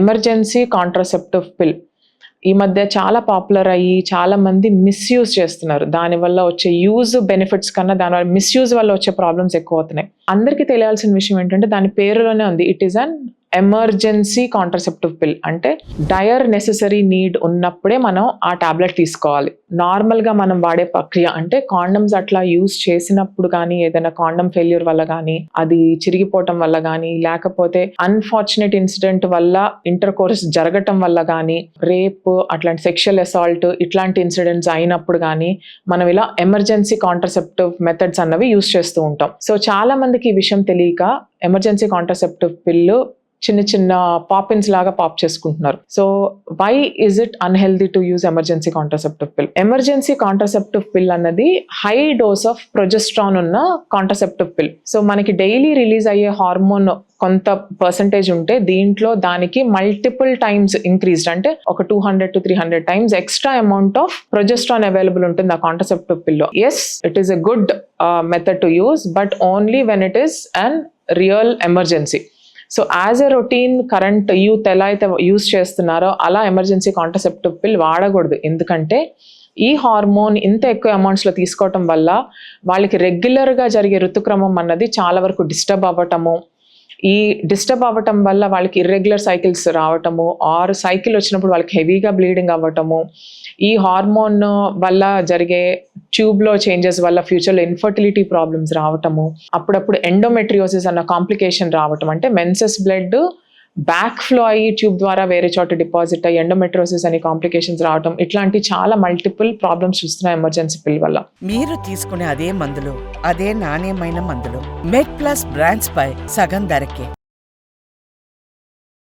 Emergency contraceptive పిల్ ఈ మధ్య చాలా పాపులర్ అయ్యి చాలా మంది మిస్యూజ్ చేస్తున్నారు. దానివల్ల వచ్చే బెనిఫిట్స్ కన్నా దానివల్ల మిస్యూజ్ వల్ల వచ్చే ప్రాబ్లమ్స్ ఎక్కువ అవుతున్నాయి. అందరికీ తెలియాల్సిన విషయం ఏంటంటే దాని పేరులోనే ఉంది, it is an emergency contraceptive పిల్. అంటే డయర్ నెసెసరీ నీడ్ ఉన్నప్పుడే మనం ఆ టాబ్లెట్ తీసుకోవాలి. నార్మల్గా మనం వాడే ప్రక్రియ అంటే కాండమ్స్ అట్లా యూజ్ చేసినప్పుడు కానీ, ఏదైనా కాండమ్ ఫెయిల్యూర్ వల్ల కానీ, అది చిరిగిపోవటం వల్ల కానీ, లేకపోతే అన్ఫార్చునేట్ ఇన్సిడెంట్ వల్ల ఇంటర్ కోర్స్ జరగటం వల్ల కానీ, రేప్ అట్లాంటి సెక్షువల్ అసాల్ట్ ఇట్లాంటి ఇన్సిడెంట్స్ అయినప్పుడు కానీ మనం ఇలా ఎమర్జెన్సీ కాంట్రాసెప్టివ్ మెథడ్స్ అన్నవి యూజ్ చేస్తూ ఉంటాం. సో చాలా మందికి ఈ విషయం తెలియక ఎమర్జెన్సీ కాంట్రాసెప్టివ్ పిల్లు చిన్న చిన్న పాపిన్స్ లాగా పాప్ చేసుకుంటున్నారు. So why is it unhealthy to use emergency contraceptive pill? Emergency contraceptive pill అన్నది హై డోస్ ఆఫ్ ప్రొజెస్ట్రాన్ ఉన్న కాంట్రాసెప్టివ్ పిల్. సో మనకి డైలీ రిలీజ్ అయ్యే హార్మోన్ కొంత పర్సంటేజ్ ఉంటే దీంట్లో దానికి మల్టిపుల్ టైమ్స్ ఇంక్రీజ్డ్, అంటే ఒక 200 to 300 times extra amount of progesterone available ఉంటుంది ఆ కాంట్రాసెప్టివ్ పిల్లో. Yes, it is a good method to use, but only when it is an real emergency. So as a routine current youth ఎలా అయితే use చేస్తున్నారో అలా emergency contraceptive పిల్ వాడకూడదు. ఎందుకంటే ఈ హార్మోన్ ఇంత ఎక్కువ అమౌంట్స్లో తీసుకోవటం వల్ల వాళ్ళకి రెగ్యులర్గా జరిగే ఋతుక్రమం అన్నది చాలా వరకు డిస్టర్బ్ అవ్వటము, ఈ డిస్టర్బ్ అవ్వటం వల్ల వాళ్ళకి ఇర్రెగ్యులర్ సైకిల్స్ రావటము, ఆర్ సైకిల్ వచ్చినప్పుడు వాళ్ళకి హెవీగా బ్లీడింగ్ అవ్వటము, ఈ హార్మోన్ వల్ల జరిగే ట్యూబ్లో చేంజెస్ వల్ల ఫ్యూచర్లో ఇన్ఫర్టిలిటీ ప్రాబ్లమ్స్ రావటము, అప్పుడప్పుడు ఎండోమెట్రియోసిస్ అన్న కాంప్లికేషన్ రావటం, అంటే మెన్సెస్ బ్లడ్ బ్యాక్ ఫ్లో అయ్యి ట్యూబ్ ద్వారా వేరే చోట డిపాజిట్ అయ్యి ఎండోమెట్రోసిస్ అనే కాంప్లికేషన్స్ రావటం, ఇట్లాంటి చాలా మల్టిపుల్ ప్రాబ్లమ్స్ చూస్తున్నాయి ఎమర్జెన్సీ పిల్ వల్ల. మీరు తీసుకునే అదే మందులు, అదే నాణ్యమైన మందులు మెడ్ ప్లస్ బ్రాండ్స్ పై సగం ధరకే.